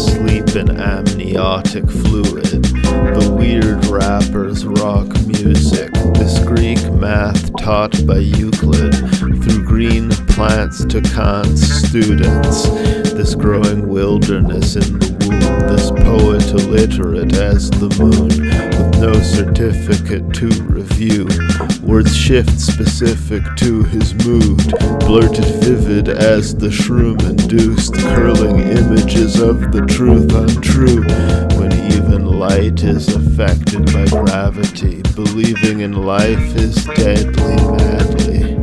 asleep in amniotic fluid. The weird rappers rock music, this Greek math taught by Euclid, through green plants to Kant's students, this growing wilderness in the womb, this poet illiterate as the moon, with no certificate to review, words shift specific to his mood, blurted vivid as the shroom-induced, curling images of the truth untrue, when even light is affected by gravity, believing in life is deadly madly,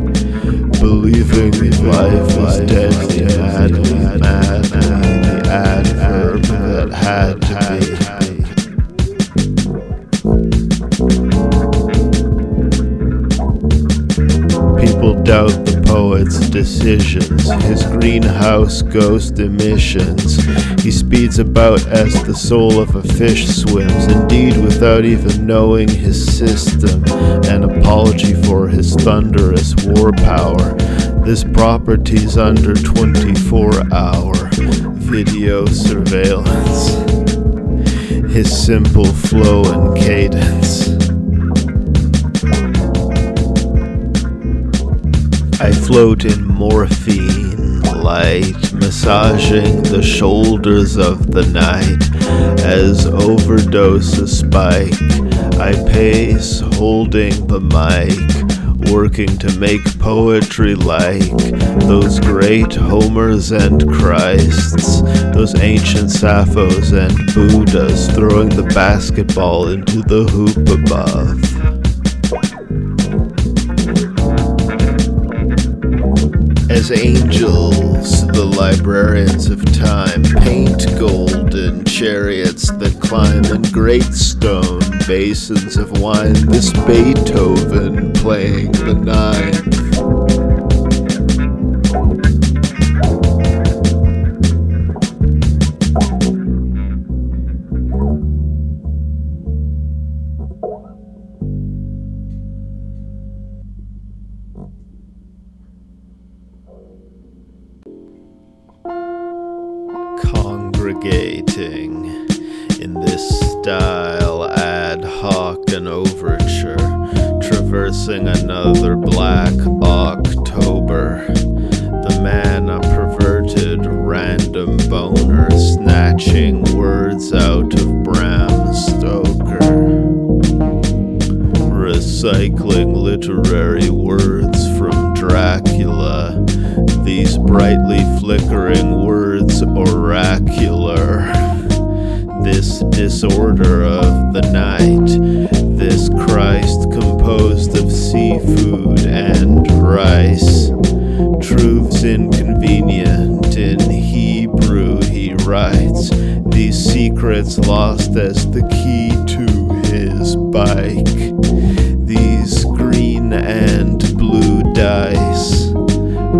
believing in life is deadly madly, the adverb that had to be. People doubt the poet's decisions, his greenhouse ghost emissions. He speeds about as the soul of a fish swims, indeed without even knowing his system, an apology for his thunderous war power. This property's under 24-hour video surveillance, his simple flow and cadence. I float in morphine light, massaging the shoulders of the night. As overdoses spike, I pace, holding the mic, working to make poetry like those great Homers and Christs, those ancient Sapphos and Buddhas, throwing the basketball into the hoop above. As angels, the librarians of time paint golden chariots that climb in great stone basins of wine, this Beethoven playing the ninth. Congregating in this style, ad hoc and overture, traversing another black October. The man a perverted random boner, snatching words out of Bram Stoker, recycling literary words from Dracula. These brightly flickering words oracular, this disorder of the night, this Christ composed of seafood and rice, truths inconvenient in Hebrew he writes, these secrets lost as the key to his bike, these green and blue dice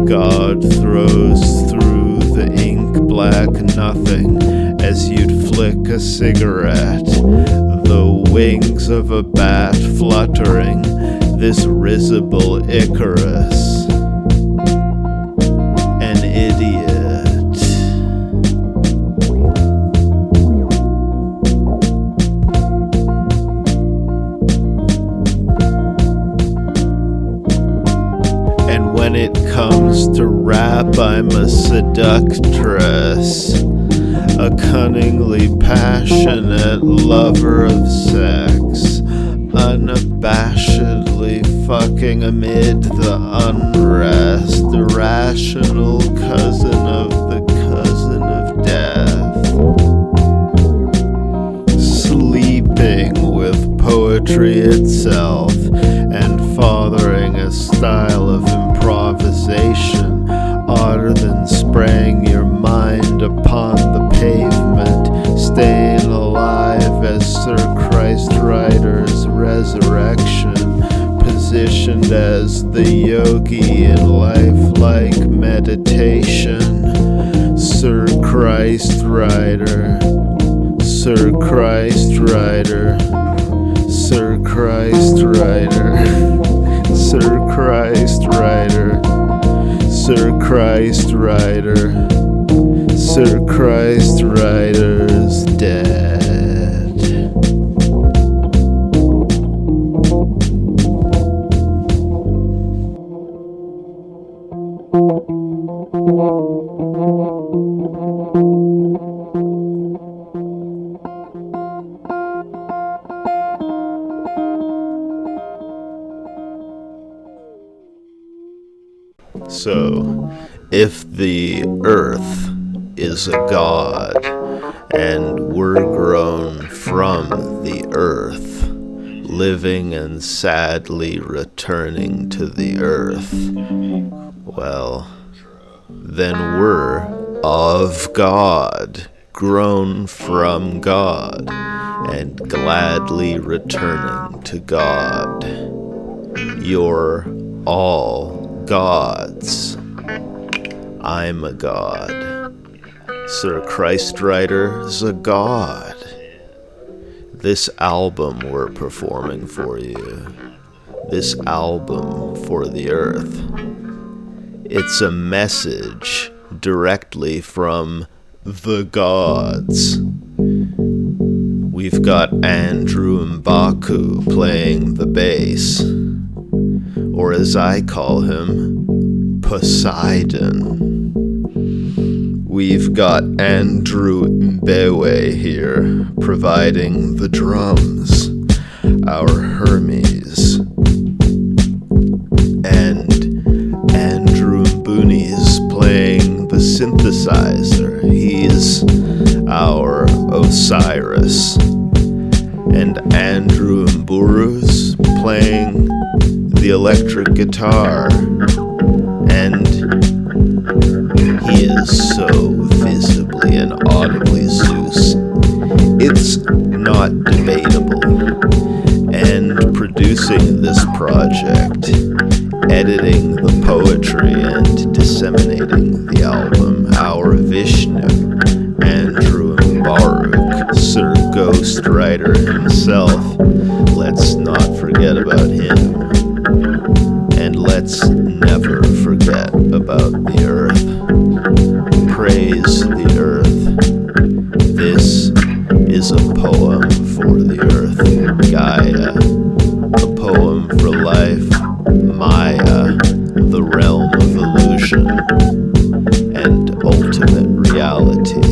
God throws through the ink-black nothing as you'd flick a cigarette, the wings of a bat fluttering, this risible Icarus, an idiot. And when it comes to rap, I'm a seductress, a cunningly passionate lover of sex, unabashedly fucking amid the unrest, irrational cousin of the cousin of death, sleeping with poetry itself and fathering a style of improvisation odder than spraying your mind upon the pavement, staying alive as Sir Christwriter's resurrection, positioned as the yogi in lifelike meditation. Sir Christwriter, Sir Christwriter, Sir Christwriter, Sir Christwriter, Sir Christwriter, Sir Christwriter's dead. So, if the earth is a god, and we're grown from the earth, living and sadly returning to the earth, well, then we're of God, grown from God, and gladly returning to God. You're all gods. I'm a god. Sir Christwriter's a god. This album we're performing for you, this album for the earth, it's a message directly from the gods. We've got Andrew Mbaku playing the bass, or as I call him, Poseidon. We've got Andrew Mbewe here providing the drums, our Hermes, and Andrew Mbuni's playing the synthesizer. He's our Osiris, and Andrew Mburu's playing the electric guitar, and he is so visibly and audibly Zeus. It's not debatable. And producing this project, editing the poetry and disseminating the album, our Vishnu, Andrew Baruch, Sir Ghostwriter himself. Let's not forget about him. And let's never forget about the earth. Praise the earth. This is a poem for the earth. Gaia, a poem for life. Maya, the realm of illusion and ultimate reality.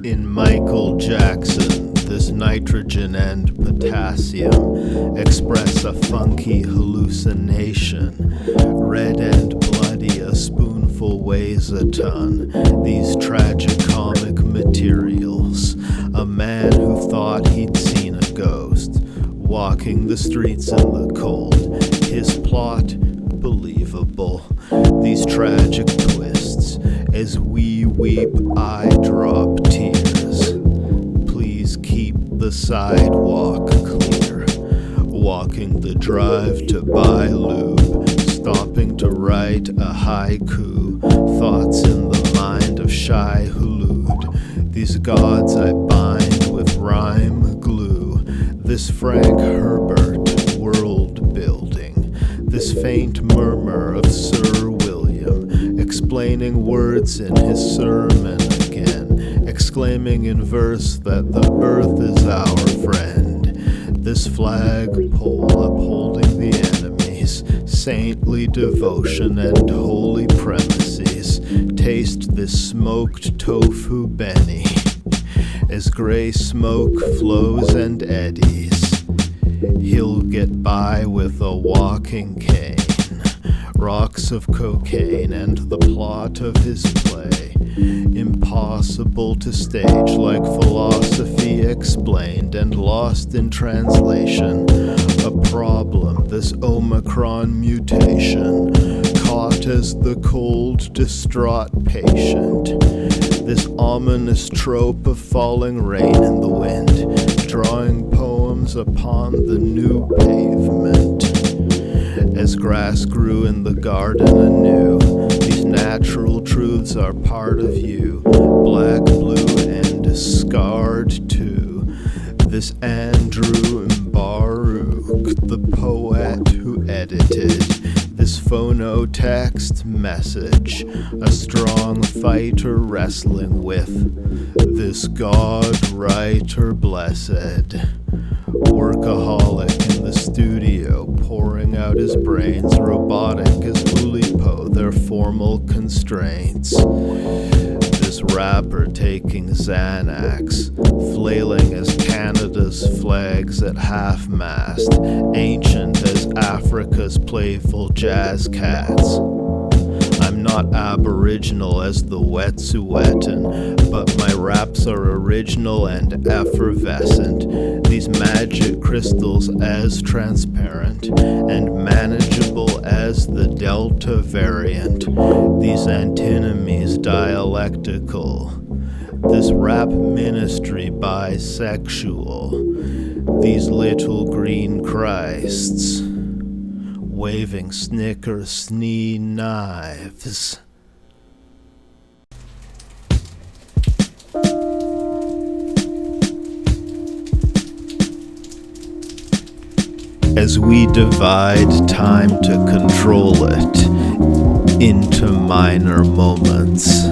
In Michael Jackson, this nitrogen and potassium express a funky hallucination. Red and bloody, a spoonful weighs a ton. These tragicomic materials. A man who thought he'd seen a ghost, walking the streets in the cold. His plot, believable. These tragic twists. As we weep, I drop tears. Please keep the sidewalk clear. Walking the drive to buy lube. Stopping to write a haiku. Thoughts in the mind of Shai Hulud. These gods I bind with rhyme glue. This Frank Herbert world building. This faint murmur of Sir William, explaining words in his sermon again, exclaiming in verse that the earth is our friend. This flagpole upholding the enemies, saintly devotion and holy premises. Taste this smoked tofu Benny, as gray smoke flows and eddies. He'll get by with a walking cane, rocks of cocaine and the plot of his play. Impossible to stage, like philosophy explained and lost in translation. A problem, this Omicron mutation, caught as the cold, distraught patient. this ominous trope of falling rain in the wind, drawing poems upon the new pavement. As grass grew in the garden anew, these natural truths are part of you, black, blue, and scarred too. This Andrew Baruch, the poet who edited this phonotext message, a strong fighter wrestling with this Godwriter blessed, workaholic in the studio, pouring out his brains, robotic as Ulipo, their formal constraints. This rapper taking Xanax, flailing as Canada's flags at half-mast, ancient as Africa's playful jazz cats. I'm not aboriginal as the Wet'suwet'en, but my raps are original and effervescent, these magic crystals as transparent and manageable as the Delta variant, these antinomies dialectical, this rap ministry bisexual, these little green Christs waving Snickers snee knives. As we divide time to control it into minor moments,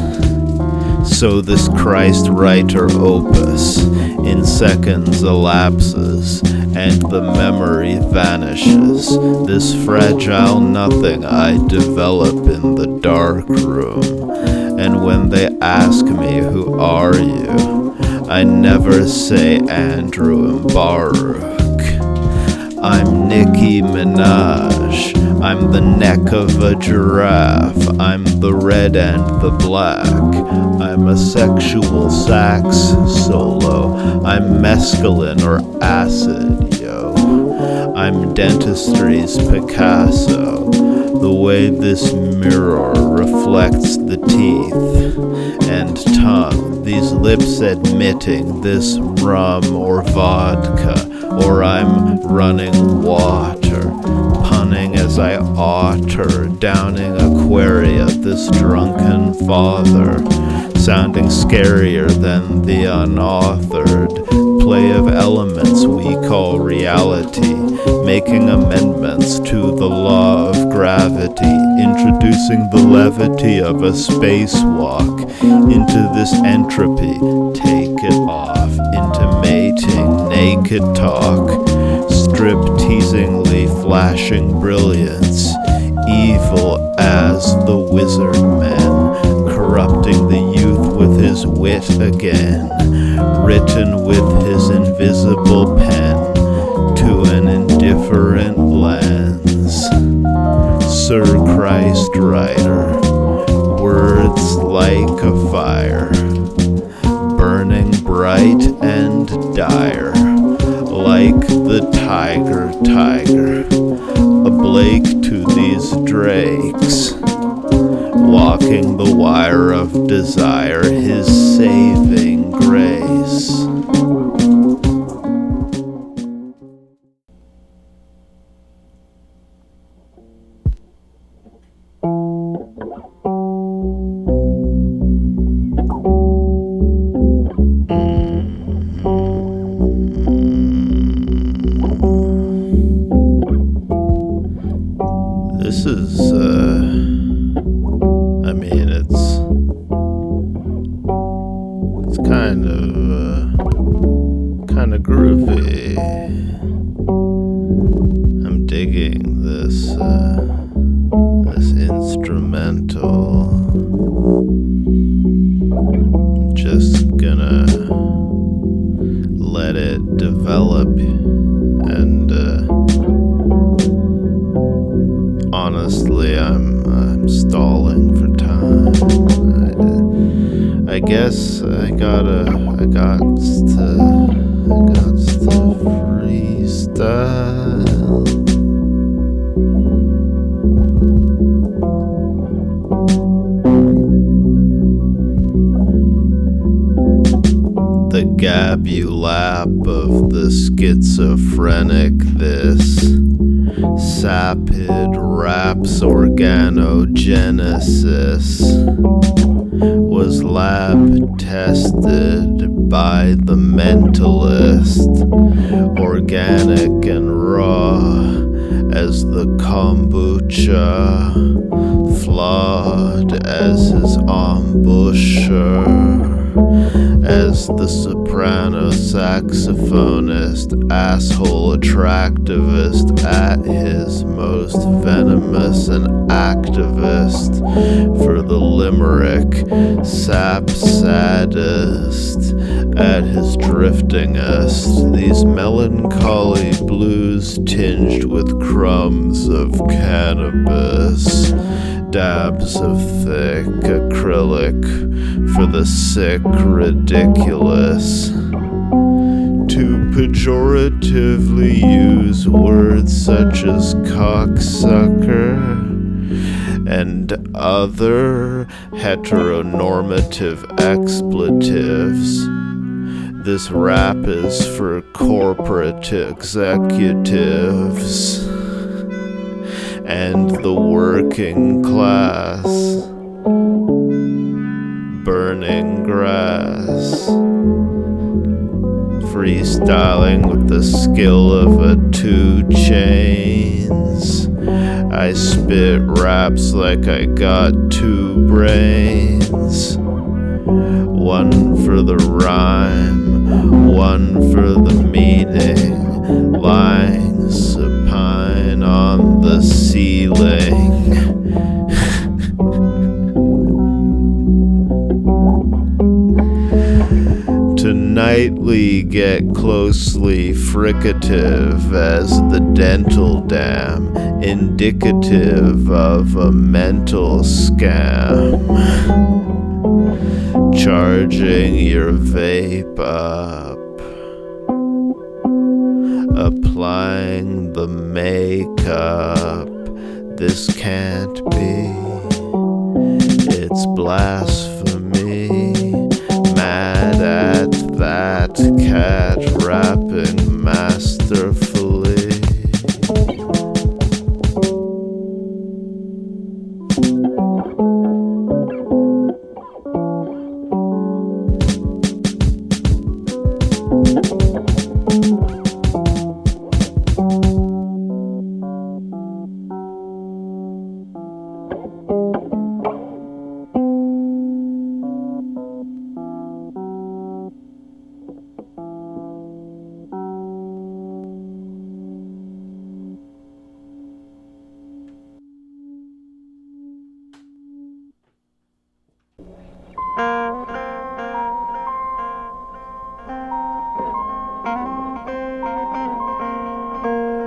so this Christwriter opus in seconds elapses and the memory vanishes, this fragile nothing I develop in the dark room. And when they ask me, who are you? I never say Andrew and Baruch. I'm Nicki Minaj, I'm the neck of a giraffe, I'm the red and the black, I'm a sexual sax solo, I'm mescaline or acid, yo. I'm dentistry's Picasso, the way this mirror reflects the teeth and tongue, these lips admitting this rum or vodka, or I'm running water, punning as I otter, downing aquaria, this drunken father, sounding scarier than the unauthored play of elements we call reality, making amendments to the law of gravity, introducing the levity of a spacewalk into this entropy, take it off, intimating naked talk, strip-teasingly flashing brilliance, evil as the wizard man, corrupting the youth with his wit again, written with his invisible pen to an indifferent lens. Sir Christwriter, words like a fire, burning bright and dire, like the tiger, a Blake to these drakes, walking the wire of desire, his saving grace. This is, I mean, it's kind of groovy. I'm digging this instrumental. I'm just gonna let it develop and, honestly, I'm stalling for time. I guess I got to freestyle. gab you lap of the schizophrenic. This sapid rap's organogenesis was lab tested by the mentalist, organic and raw as the kombucha, flawed as his embouchure, as the soprano saxophonist, asshole attractivist at his most venomous, and activist for the limerick, sap saddest at his driftingest, these melancholy blues tinged with crumbs of cannabis, dabs of thick acrylic for the sick ridiculous, to pejoratively use words such as cocksucker and other heteronormative expletives. This rap is for corporate executives and the working class, burning grass, freestyling with the skill of a 2 Chainz. I spit raps like I got 2 brains, one for the rhyme, one for the meaning, lying supine on the ceiling. To nightly get closely fricative as the dental dam, indicative of a mental scam, charging your vape up, applying the makeup. This can't be, it's blasphemy, mad at that cat rapping masterfully.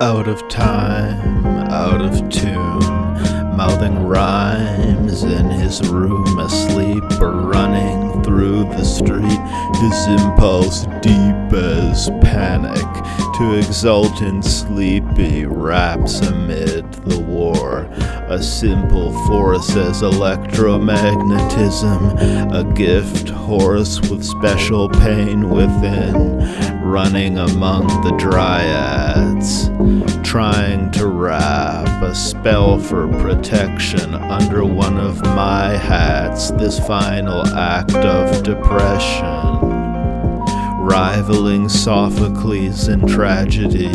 Out of time, out of tune, mouthing rhymes in his room, asleep or running through the street, his impulse deep as panic to exult in sleepy raps amid the war. A simple force as electromagnetism, a gift horse with special pain within, running among the dryads, trying to wrap a spell for protection under one of my hats. This final act of depression, rivaling Sophocles in tragedy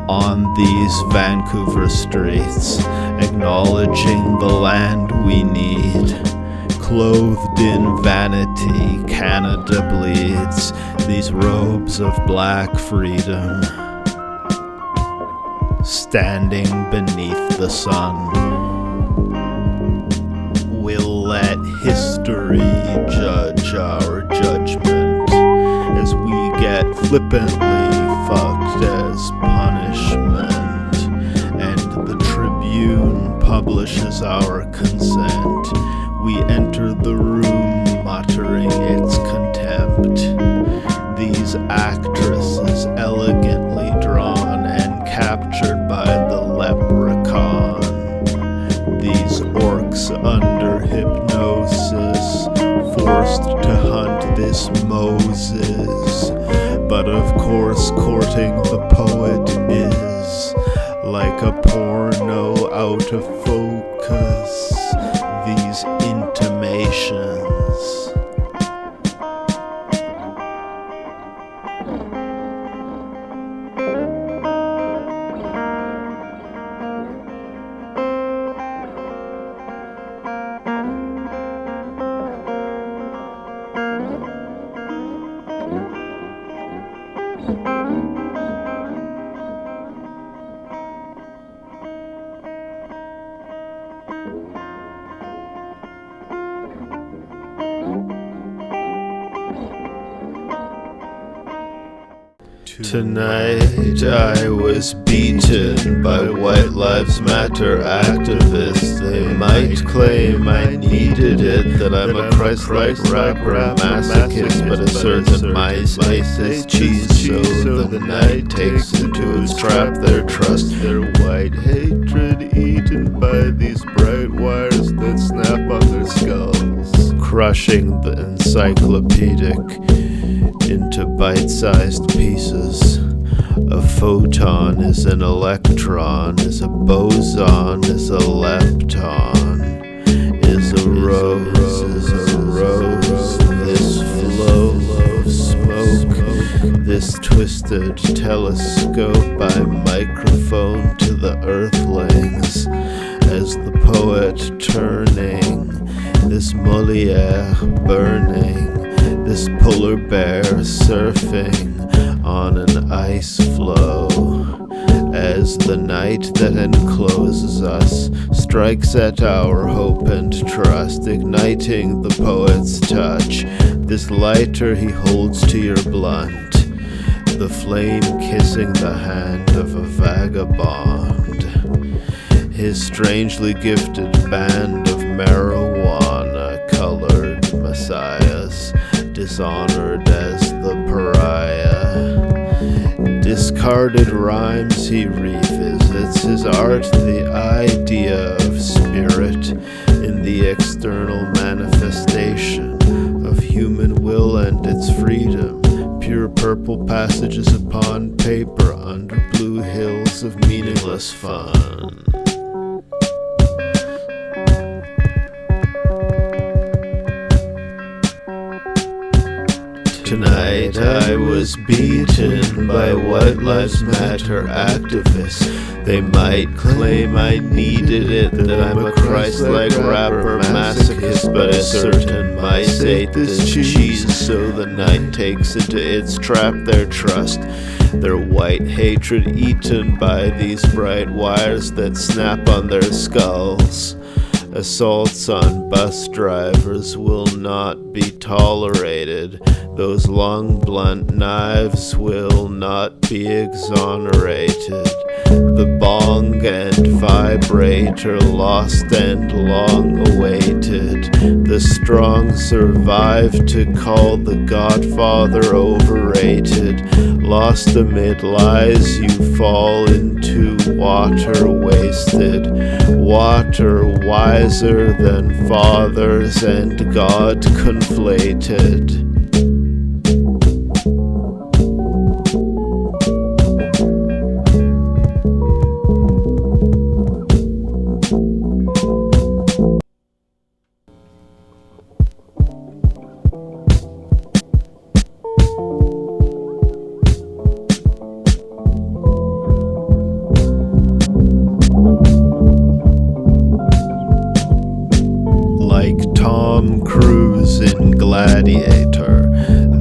on these Vancouver streets, acknowledging the land we need. Clothed in vanity, Canada bleeds these robes of black freedom, standing beneath the sun. We'll let history judge our judgment as we get flippantly fucked as punishment, and the Tribune publishes our consent. We enter the room muttering its contempt. These actresses elegantly drawn and captured by the leprechaun. These orcs under hypnosis, forced to hunt this mo poses. But of course courting the poet is like a porno out of focus. These intimations. Tonight I was beaten by White Lives Matter activists. They might claim I needed it, that I'm a Christ-like rapper, masochist, but a certain mice ate this cheese, so the night takes into its trap their trust, their white hatred eaten by these bright wires that snap on their skulls, crushing the encyclopedic into bite-sized pieces. A photon is an electron, is a boson, is a lepton, is a rose, this flow of smoke, this twisted telescope by microphone to the earthlings, as the poet turning, this Molière burning, this polar bear surfing on an ice floe, as the night that encloses us strikes at our hope and trust, igniting the poet's touch, this lighter he holds to your blunt, the flame kissing the hand of a vagabond, his strangely gifted band of marijuana-colored messiahs, dishonored as the pariah. Discarded rhymes he revisits, his art the idea of spirit in the external manifestation of human will and its freedom, pure purple passages upon paper under blue hills of meaningless fun. Tonight I was beaten by White Lives Matter activists. They might claim I needed it, that I'm a Christ-like rapper, masochist, but a certain mice ate this cheese, so the night takes into its trap their trust, their white hatred eaten by these bright wires that snap on their skulls. Assaults on bus drivers will not be tolerated. Those long blunt knives will not be exonerated. The bong and vibrator lost and long awaited. The strong survive to call the Godfather overrated. Lost amid lies you fall into water wasted. Water wiser than fathers and God conflated. Tom Cruise in Gladiator,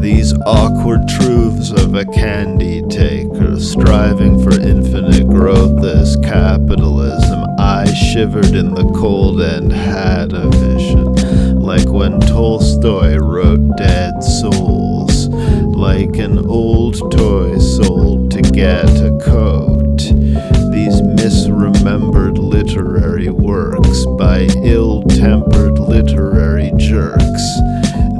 these awkward truths of a candy taker, striving for infinite growth as capitalism. I shivered in the cold and had a vision, like when Tolstoy wrote Dead Souls, like an old toy sold to get a coat. These misremembered literary works by ill-tempered literary jerks.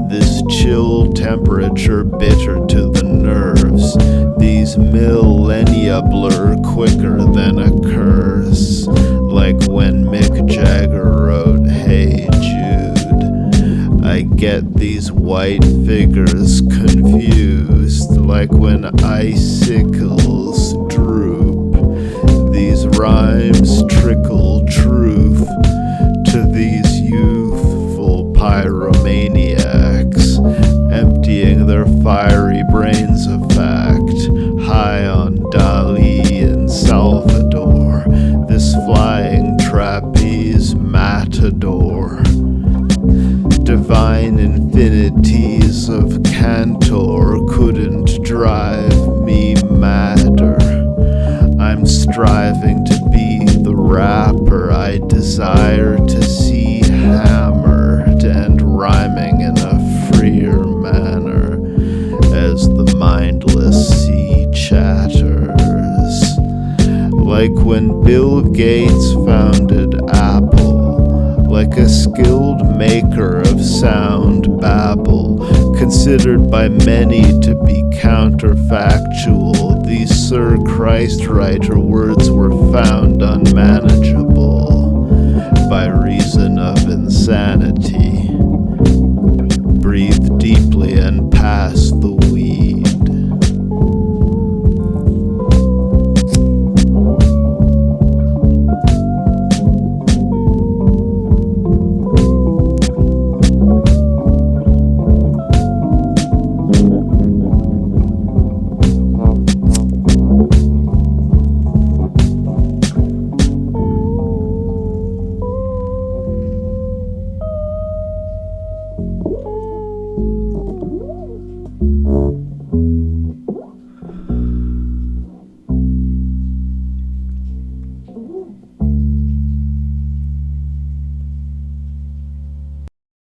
This chill temperature bitter to the nerves. These millennia blur quicker than a curse. Like when Mick Jagger wrote Hey Jude. I get these white figures confused, like when icicles droop. These rhymes trickle truth to these youthful pyromaniacs, emptying their fiery brains of fact, high on Dali and Salvador, this flying trapeze matador. Divine infinities of Cantor couldn't drive me madder. I'm striving to be the rapper I desire to see, hammered and rhyming in a freer manner as the mindless sea chatters. Like when Bill Gates founded Apple, like a skilled maker of sound babble, considered by many to be counterfactual, these Sir Christwriter words were found unmanageable by reason of insanity. Breathe deeply and pass the weed.